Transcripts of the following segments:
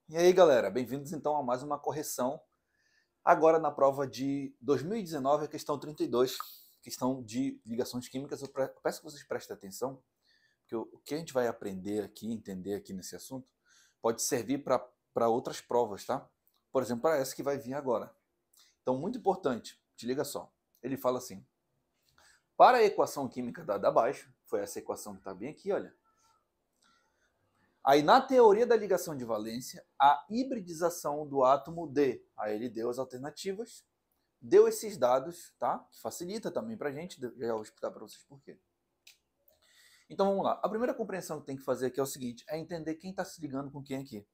E aí, galera, bem-vindos então a mais uma correção. Agora na prova de 2019, a questão 32, questão de ligações químicas. Eu peço que vocês prestem atenção, porque o que a gente vai aprender aqui, entender aqui nesse assunto, pode servir para outras provas, tá? Por exemplo, para essa que vai vir agora. Então, muito importante, te liga só. Ele fala assim: para a equação química dada abaixo, foi essa equação que está bem aqui, olha. Aí, na teoria da ligação de valência, a hibridização do átomo D. Aí ele deu as alternativas, deu esses dados, tá? Que facilita também pra gente, já vou explicar para vocês por quê. Então vamos lá. A primeira compreensão que tem que fazer aqui é o seguinte, é entender quem está se ligando com quem aqui.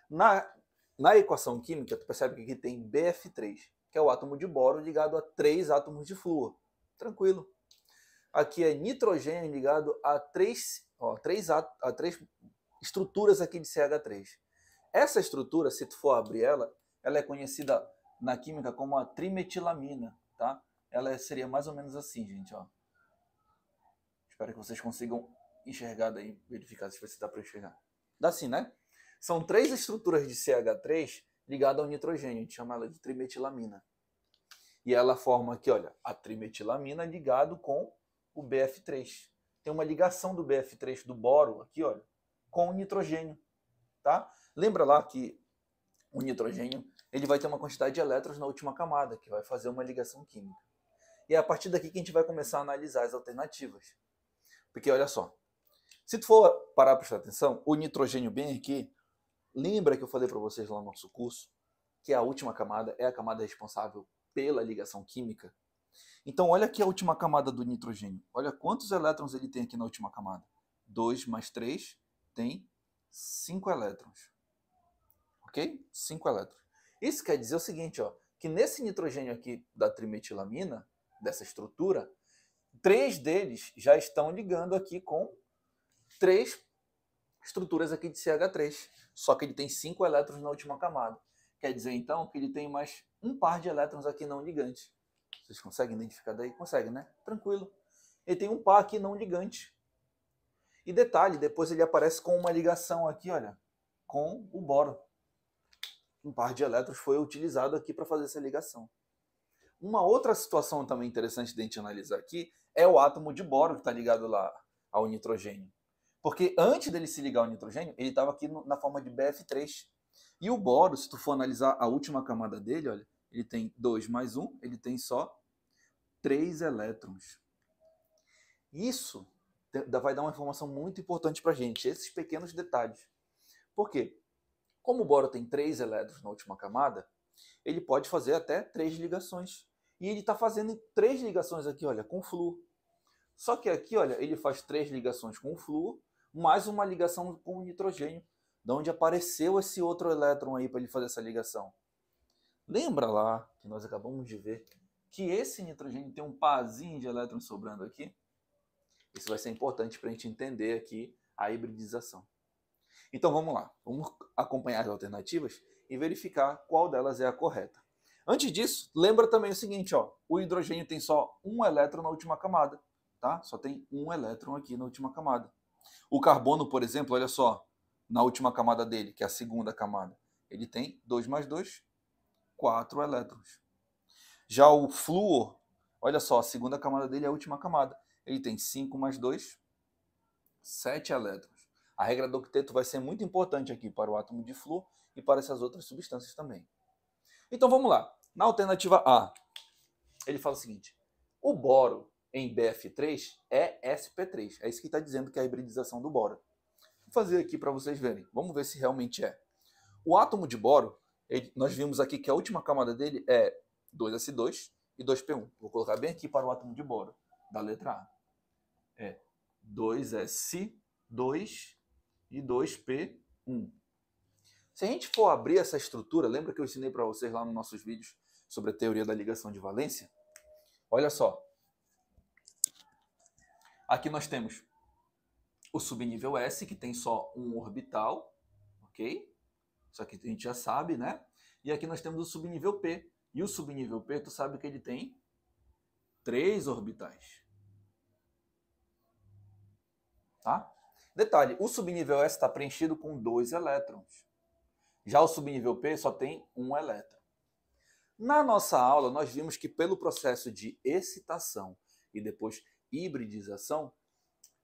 Na equação química, tu percebe que aqui tem BF3, que é o átomo de boro ligado a 3 átomos de flúor. Tranquilo. Aqui é nitrogênio ligado a 3 estruturas aqui de CH3. Essa estrutura, se tu for abrir ela, ela é conhecida na química como a trimetilamina, tá? Ela seria mais ou menos assim, gente, ó. Espero que vocês consigam enxergar daí, verificar se dá para enxergar. Dá sim, né? São 3 estruturas de CH3 ligadas ao nitrogênio, a gente chama ela de trimetilamina. E ela forma aqui, olha, a trimetilamina ligado com o BF3. Tem uma ligação do BF3 do boro aqui, olha, com o nitrogênio, tá? Lembra lá que o nitrogênio ele vai ter uma quantidade de elétrons na última camada, que vai fazer uma ligação química. E é a partir daqui que a gente vai começar a analisar as alternativas. Porque olha só, se tu for parar para prestar atenção, o nitrogênio bem aqui, lembra que eu falei para vocês lá no nosso curso, que a última camada é a camada responsável pela ligação química? Então olha aqui a última camada do nitrogênio. Olha quantos elétrons ele tem aqui na última camada. 2 mais 3 tem 5 elétrons. Ok? 5 elétrons. Isso quer dizer o seguinte, ó, que nesse nitrogênio aqui da trimetilamina, dessa estrutura, 3 deles já estão ligando aqui com 3 estruturas aqui de CH3. Só que ele tem 5 elétrons na última camada. Quer dizer, então, que ele tem mais um par de elétrons aqui não ligantes. Vocês conseguem identificar daí? Conseguem, né? Tranquilo. Ele tem um par aqui não ligante. E detalhe, depois ele aparece com uma ligação aqui, olha, com o boro. Um par de elétrons foi utilizado aqui para fazer essa ligação. Uma outra situação também interessante de a gente analisar aqui é o átomo de boro que está ligado lá ao nitrogênio. Porque antes dele se ligar ao nitrogênio, ele estava aqui na forma de BF3. E o boro, se tu for analisar a última camada dele, olha, ele tem 2 mais 1, ele tem só 3 elétrons. Isso vai dar uma informação muito importante para a gente, esses pequenos detalhes. Por quê? Como o boro tem 3 elétrons na última camada, ele pode fazer até 3 ligações. E ele está fazendo 3 ligações aqui, olha, com flúor. Só que aqui, olha, ele faz 3 ligações com o flúor, mais uma ligação com o nitrogênio, de onde apareceu esse outro elétron aí para ele fazer essa ligação. Lembra lá, que nós acabamos de ver, que esse nitrogênio tem um parzinho de elétrons sobrando aqui? Isso vai ser importante para a gente entender aqui a hibridização. Então vamos lá, vamos acompanhar as alternativas e verificar qual delas é a correta. Antes disso, lembra também o seguinte, ó, o hidrogênio tem só um elétron na última camada, tá? Só tem um elétron aqui na última camada. O carbono, por exemplo, olha só, na última camada dele, que é a segunda camada, ele tem 2 mais 2, 4 elétrons. Já o flúor, olha só, a segunda camada dele é a última camada, ele tem 5 mais 2, 7 elétrons. A regra do octeto vai ser muito importante aqui para o átomo de flúor e para essas outras substâncias também. Então vamos lá. Na alternativa A, ele fala o seguinte: o boro em BF3 é sp3. É isso que está dizendo que é a hibridização do boro. Vou fazer aqui para vocês verem. Vamos ver se realmente é. O átomo de boro, nós vimos aqui que a última camada dele é 2s2 e 2p1. Vou colocar bem aqui para o átomo de boro, da letra A. É 2s2 e 2p1. Se a gente for abrir essa estrutura, lembra que eu ensinei para vocês lá nos nossos vídeos sobre a teoria da ligação de valência? Olha só. Aqui nós temos o subnível S, que tem só um orbital, ok? Isso aqui a gente já sabe, né? E aqui nós temos o subnível P. E o subnível P, tu sabe que ele tem 3 orbitais. Tá? Detalhe, o subnível S está preenchido com 2 elétrons. Já o subnível P só tem um elétron. Na nossa aula, nós vimos que pelo processo de excitação e depois hibridização,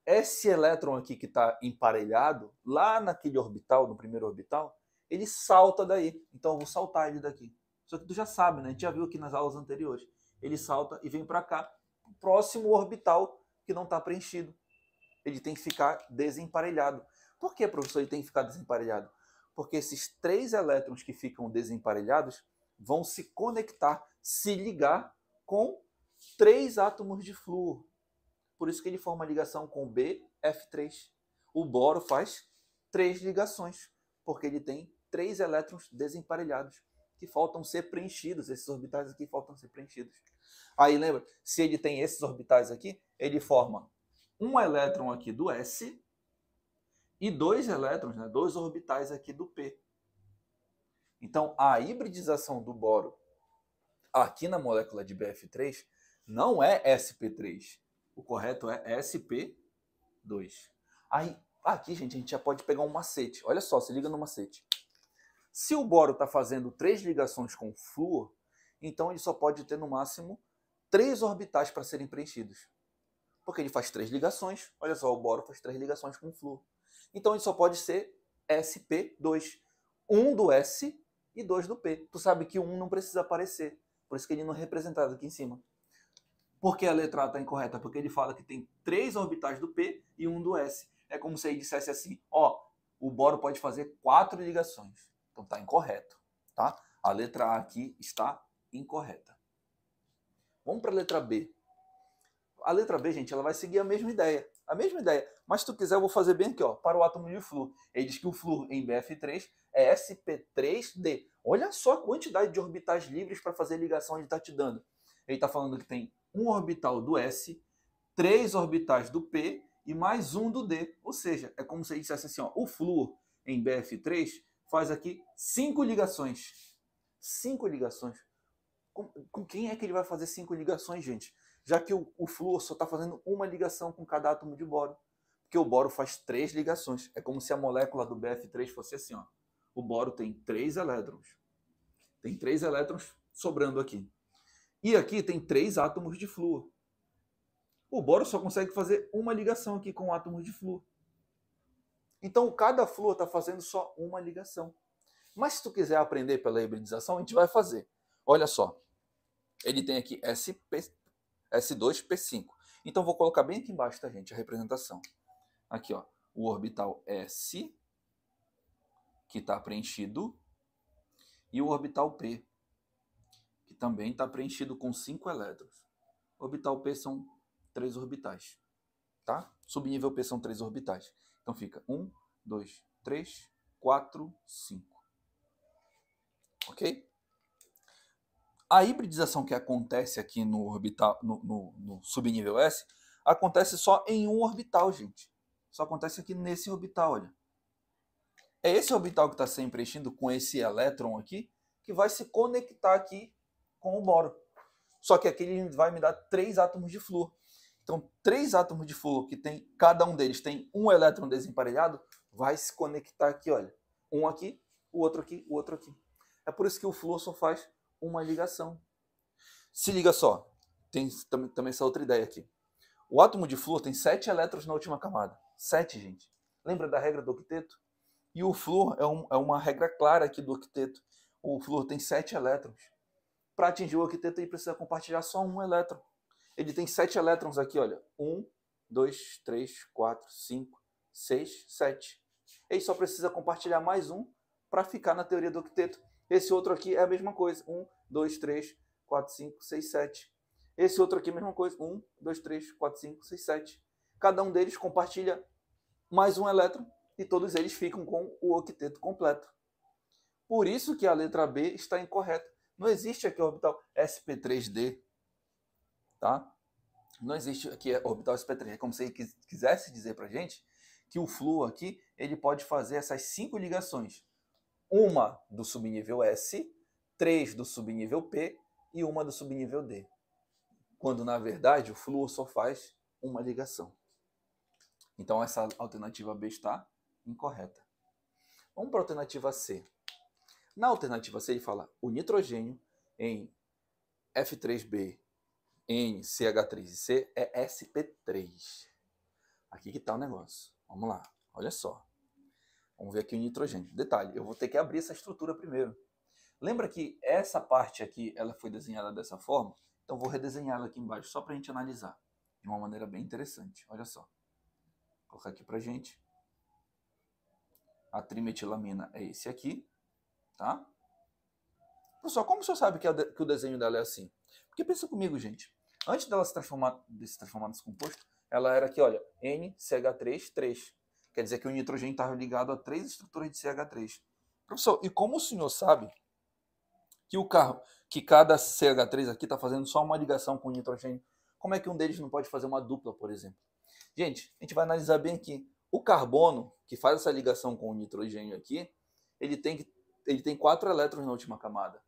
esse elétron aqui que está emparelhado, lá naquele orbital, no primeiro orbital, ele salta daí. Então eu vou saltar ele daqui. Só que tu já sabe, né? A gente já viu aqui nas aulas anteriores. Ele salta e vem para cá, próximo orbital que não está preenchido. Ele tem que ficar desemparelhado. Por que, professor, ele tem que ficar desemparelhado? Porque esses 3 elétrons que ficam desemparelhados vão se conectar, se ligar com 3 átomos de flúor. Por isso que ele forma ligação com BF3. O boro faz 3 ligações, porque ele tem 3 elétrons desemparelhados que faltam ser preenchidos. Esses orbitais aqui faltam ser preenchidos. Aí lembra, se ele tem esses orbitais aqui, ele forma um elétron aqui do S e 2 elétrons, né, 2 orbitais aqui do P. Então, a hibridização do boro aqui na molécula de BF3 não é sp3. O correto é sp2. Aí, aqui, gente, a gente já pode pegar um macete. Olha só, se liga no macete. Se o boro está fazendo 3 ligações com flúor, então ele só pode ter no máximo 3 orbitais para serem preenchidos. Porque ele faz 3 ligações. Olha só, o boro faz 3 ligações com flúor. Então ele só pode ser sp2. 1 do S e 2 do P. Tu sabe que 1 não precisa aparecer. Por isso que ele não é representado aqui em cima. Por que a letra A está incorreta? Porque ele fala que tem 3 orbitais do P e 1 do S. É como se ele dissesse assim, ó, o boro pode fazer 4 ligações. Então está incorreto, tá? A letra A aqui está incorreta. Vamos para a letra B. A letra B, gente, ela vai seguir a mesma ideia. A mesma ideia. Mas se tu quiser, eu vou fazer bem aqui, ó, para o átomo de flúor. Ele diz que o flúor em BF3 é sp3d. Olha só a quantidade de orbitais livres para fazer ligação ele está te dando. Ele está falando que tem um orbital do S, 3 orbitais do P e mais um do D. Ou seja, é como se ele dissesse assim, ó, o flúor em BF3 faz aqui 5 ligações. 5 ligações. Com quem é que ele vai fazer 5 ligações, gente? Já que o flúor só está fazendo uma ligação com cada átomo de boro. Porque o boro faz 3 ligações. É como se a molécula do BF3 fosse assim, ó. O boro tem 3 elétrons. Tem 3 elétrons sobrando aqui. E aqui tem 3 átomos de flúor. O boro só consegue fazer uma ligação aqui com átomos de flúor. Então, cada flúor está fazendo só uma ligação. Mas se tu quiser aprender pela hibridização, a gente vai fazer. Olha só. Ele tem aqui S2P5. Então, vou colocar bem aqui embaixo, tá, gente, a representação. Aqui, ó, o orbital S, que está preenchido, e o orbital P, que também está preenchido com 5 elétrons. O orbital P são 3 orbitais, tá? Subnível P são 3 orbitais. Então, fica 1, 2, 3, 4, 5. Ok? A hibridização que acontece aqui no orbital, no subnível S, acontece só em um orbital, gente. Só acontece aqui nesse orbital, olha. É esse orbital que está sendo preenchido com esse elétron aqui, que vai se conectar aqui com o boro. Só que aqui ele vai me dar 3 átomos de flúor. Então, 3 átomos de flúor, que tem, cada um deles tem um elétron desemparelhado, vai se conectar aqui, olha. Um aqui, o outro aqui, o outro aqui. É por isso que o flúor só faz uma ligação. Se liga só, tem também essa outra ideia aqui. O átomo de flúor tem 7 elétrons na última camada. 7, gente. Lembra da regra do octeto? E o flúor é uma regra clara aqui do octeto. O flúor tem 7 elétrons. Para atingir o octeto, ele precisa compartilhar só um elétron. Ele tem 7 elétrons aqui, olha. 1, 2, 3, 4, 5, 6, 7. Ele só precisa compartilhar mais um para ficar na teoria do octeto. Esse outro aqui é a mesma coisa. 1, 2, 3, 4, 5, 6, 7. Esse outro aqui é a mesma coisa. 1, 2, 3, 4, 5, 6, 7. Cada um deles compartilha mais um elétron e todos eles ficam com o octeto completo. Por isso que a letra B está incorreta. Não existe aqui orbital sp3d. Tá? Não existe aqui orbital sp3. É como se ele quisesse dizer para a gente que o flúor aqui ele pode fazer essas 5 ligações. Uma do subnível S, 3 do subnível P e uma do subnível D. Quando, na verdade, o flúor só faz uma ligação. Então, essa alternativa B está incorreta. Vamos para a alternativa C. Na alternativa C, ele fala o nitrogênio em F3B, N, CH3 e C é sp3. Aqui que está o negócio. Vamos lá, olha só. Vamos ver aqui o nitrogênio. Detalhe, eu vou ter que abrir essa estrutura primeiro. Lembra que essa parte aqui ela foi desenhada dessa forma? Então vou redesenhar ela aqui embaixo só para a gente analisar. De uma maneira bem interessante. Olha só. Vou colocar aqui para a gente. A trimetilamina é esse aqui. Tá? Pessoal, como o senhor sabe que o desenho dela é assim? Porque pensa comigo, gente. Antes dela se transformar nesse composto, ela era aqui, olha, NCH3, 3. Quer dizer que o nitrogênio estava ligado a 3 estruturas de CH3. Professor, e como o senhor sabe que cada CH3 aqui está fazendo só uma ligação com o nitrogênio, como é que um deles não pode fazer uma dupla, por exemplo? Gente, a gente vai analisar bem aqui. O carbono, que faz essa ligação com o nitrogênio aqui, ele tem 4 elétrons na última camada.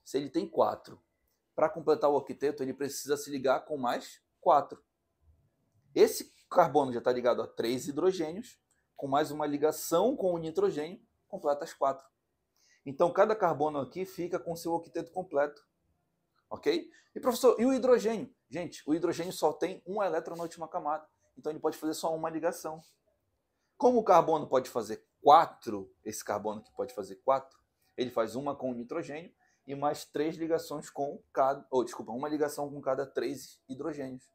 Se ele tem 4, para completar o octeto, ele precisa se ligar com mais 4. Esse carbono já está ligado a 3 hidrogênios, com mais uma ligação com o nitrogênio, completa as 4. Então, cada carbono aqui fica com seu octeto completo. Ok? E, professor, e o hidrogênio? Gente, o hidrogênio só tem um elétron na última camada. Então, ele pode fazer só uma ligação. Como o carbono pode fazer 4, esse carbono que pode fazer 4, ele faz uma com o nitrogênio e mais 3 ligações com cada... uma ligação com cada 3 hidrogênios.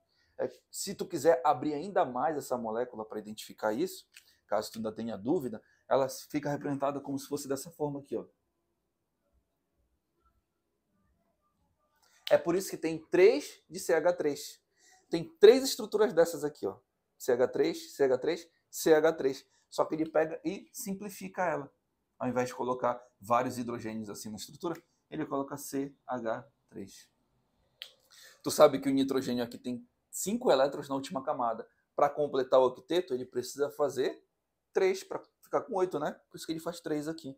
Se tu quiser abrir ainda mais essa molécula para identificar isso, caso tu ainda tenha dúvida, ela fica representada como se fosse dessa forma aqui, ó. É por isso que tem 3 de CH3. Tem 3 estruturas dessas aqui, ó. CH3, CH3, CH3. Só que ele pega e simplifica ela. Ao invés de colocar vários hidrogênios assim na estrutura, ele coloca CH3. Tu sabe que o nitrogênio aqui tem 5 elétrons na última camada. Para completar o octeto, ele precisa fazer 3 para ficar com 8, né? Por isso que ele faz 3 aqui.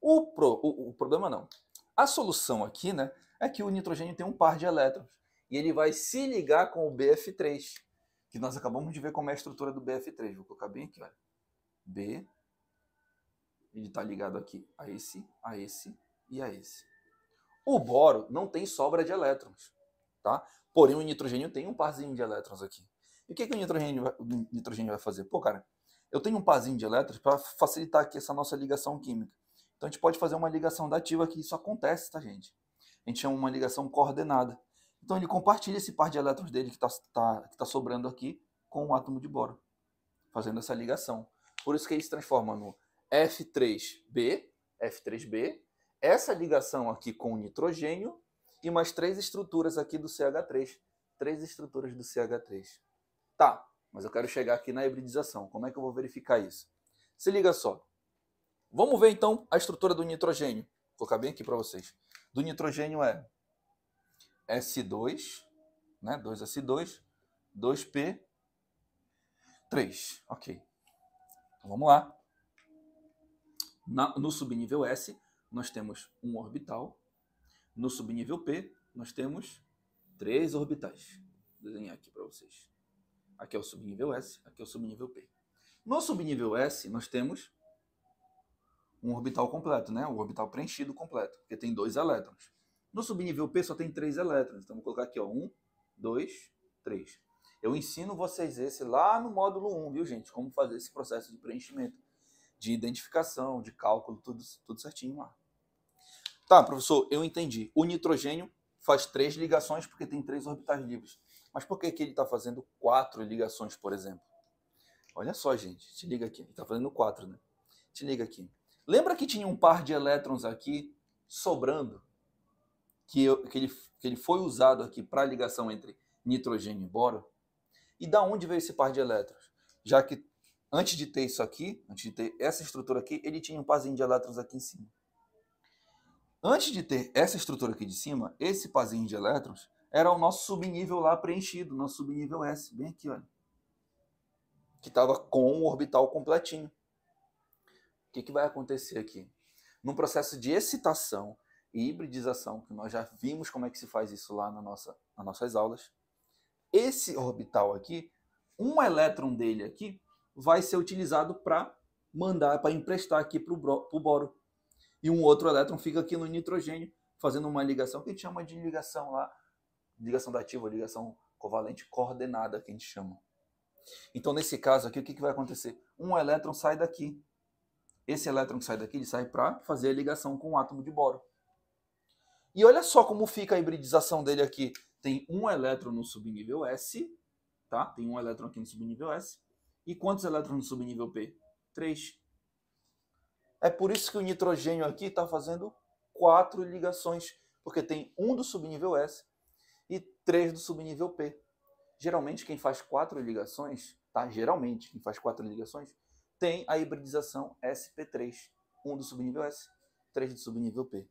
O problema não. A solução aqui, né, é que o nitrogênio tem um par de elétrons. E ele vai se ligar com o BF3, que nós acabamos de ver como é a estrutura do BF3. Vou colocar bem aqui, olha. B, ele está ligado aqui a esse e a esse. O boro não tem sobra de elétrons, tá? Porém, o nitrogênio tem um parzinho de elétrons aqui. E o que o nitrogênio vai fazer? Pô, cara, eu tenho um parzinho de elétrons para facilitar aqui essa nossa ligação química. Então, a gente pode fazer uma ligação dativa aqui. Isso acontece, tá, gente? A gente chama uma ligação coordenada. Então, ele compartilha esse par de elétrons dele que tá sobrando aqui com o átomo de boro, fazendo essa ligação. Por isso que ele se transforma no F3B, essa ligação aqui com o nitrogênio e mais 3 estruturas aqui do CH3. 3 estruturas do CH3. Tá, mas eu quero chegar aqui na hibridização. Como é que eu vou verificar isso? Se liga só. Vamos ver então a estrutura do nitrogênio. Vou colocar bem aqui para vocês. Do nitrogênio é S2, né? 2S2, 2P, 3. Ok. Então vamos lá. No subnível S, nós temos um orbital. No subnível P, nós temos 3 orbitais. Vou desenhar aqui para vocês. Aqui é o subnível S, aqui é o subnível P. No subnível S, nós temos um orbital completo, né? Um orbital preenchido completo, porque tem 2 elétrons. No subnível P só tem 3 elétrons. Então, vou colocar aqui, ó, 1, 2, 3. Eu ensino vocês esse lá no módulo 1, viu, gente? Como fazer esse processo de preenchimento, de identificação, de cálculo, tudo certinho lá. Tá, professor, eu entendi. O nitrogênio faz 3 ligações porque tem 3 orbitais livres. Mas por que ele está fazendo 4 ligações, por exemplo? Olha só, gente. Te liga aqui. Ele está fazendo 4, né? Te liga aqui. Lembra que tinha um par de elétrons aqui sobrando? Que ele foi usado aqui para a ligação entre nitrogênio e boro? E da onde veio esse par de elétrons? Já que antes de ter isso aqui, antes de ter essa estrutura aqui, ele tinha um parzinho de elétrons aqui em cima. Antes de ter essa estrutura aqui de cima, esse parzinho de elétrons era o nosso subnível lá preenchido, nosso subnível S, bem aqui, olha. Que estava com o orbital completinho. O que vai acontecer aqui? Num processo de excitação e hibridização, que nós já vimos como é que se faz isso lá nas nossas aulas, esse orbital aqui, um elétron dele aqui, vai ser utilizado para emprestar aqui para o boro. e um outro elétron fica aqui no nitrogênio, fazendo uma ligação que a gente chama de ligação lá, ligação dativa, ligação covalente coordenada, que a gente chama. Então, nesse caso aqui, o que vai acontecer? Um elétron sai daqui. Esse elétron que sai daqui, ele sai para fazer a ligação com o átomo de boro. E olha só como fica a hibridização dele aqui. Tem um elétron no subnível S, tá? Tem um elétron aqui no subnível S. E quantos elétrons no subnível P? 3. É por isso que o nitrogênio aqui está fazendo 4 ligações, porque tem um do subnível S e 3 do subnível P. Geralmente quem faz 4 ligações, tá? Geralmente quem faz 4 ligações tem a hibridização sp3, 1 do subnível S, 3 do subnível P.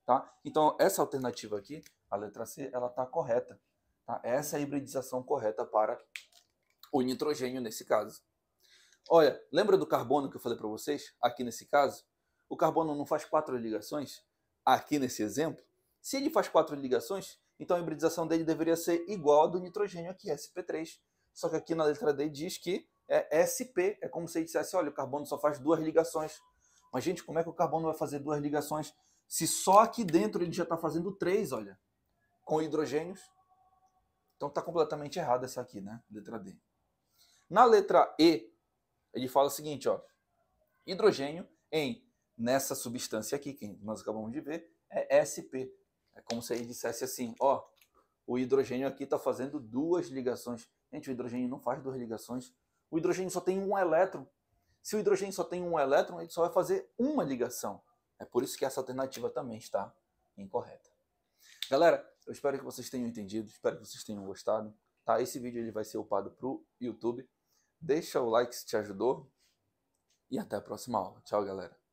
Tá? Então, essa alternativa aqui, a letra C, ela está correta. Tá? Essa é a hibridização correta para o nitrogênio nesse caso. Olha, lembra do carbono que eu falei para vocês? Aqui nesse caso, o carbono não faz 4 ligações? Aqui nesse exemplo, se ele faz 4 ligações, então a hibridização dele deveria ser igual a do nitrogênio aqui, sp3. Só que aqui na letra D diz que é sp, é como se ele dissesse, olha, o carbono só faz 2 ligações. Mas, gente, como é que o carbono vai fazer 2 ligações se só aqui dentro ele já está fazendo 3, olha, com hidrogênios? Então está completamente errado essa aqui, né? Letra D. Na letra E, ele fala o seguinte, ó, hidrogênio nessa substância aqui, que nós acabamos de ver, é sp. É como se ele dissesse assim, ó, o hidrogênio aqui está fazendo 2 ligações. Gente, o hidrogênio não faz 2 ligações. O hidrogênio só tem um elétron. Se o hidrogênio só tem um elétron, ele só vai fazer uma ligação. É por isso que essa alternativa também está incorreta. Galera, eu espero que vocês tenham entendido, espero que vocês tenham gostado. Tá? Esse vídeo ele vai ser upado para o YouTube. Deixa o like se te ajudou. E até a próxima aula. Tchau, galera.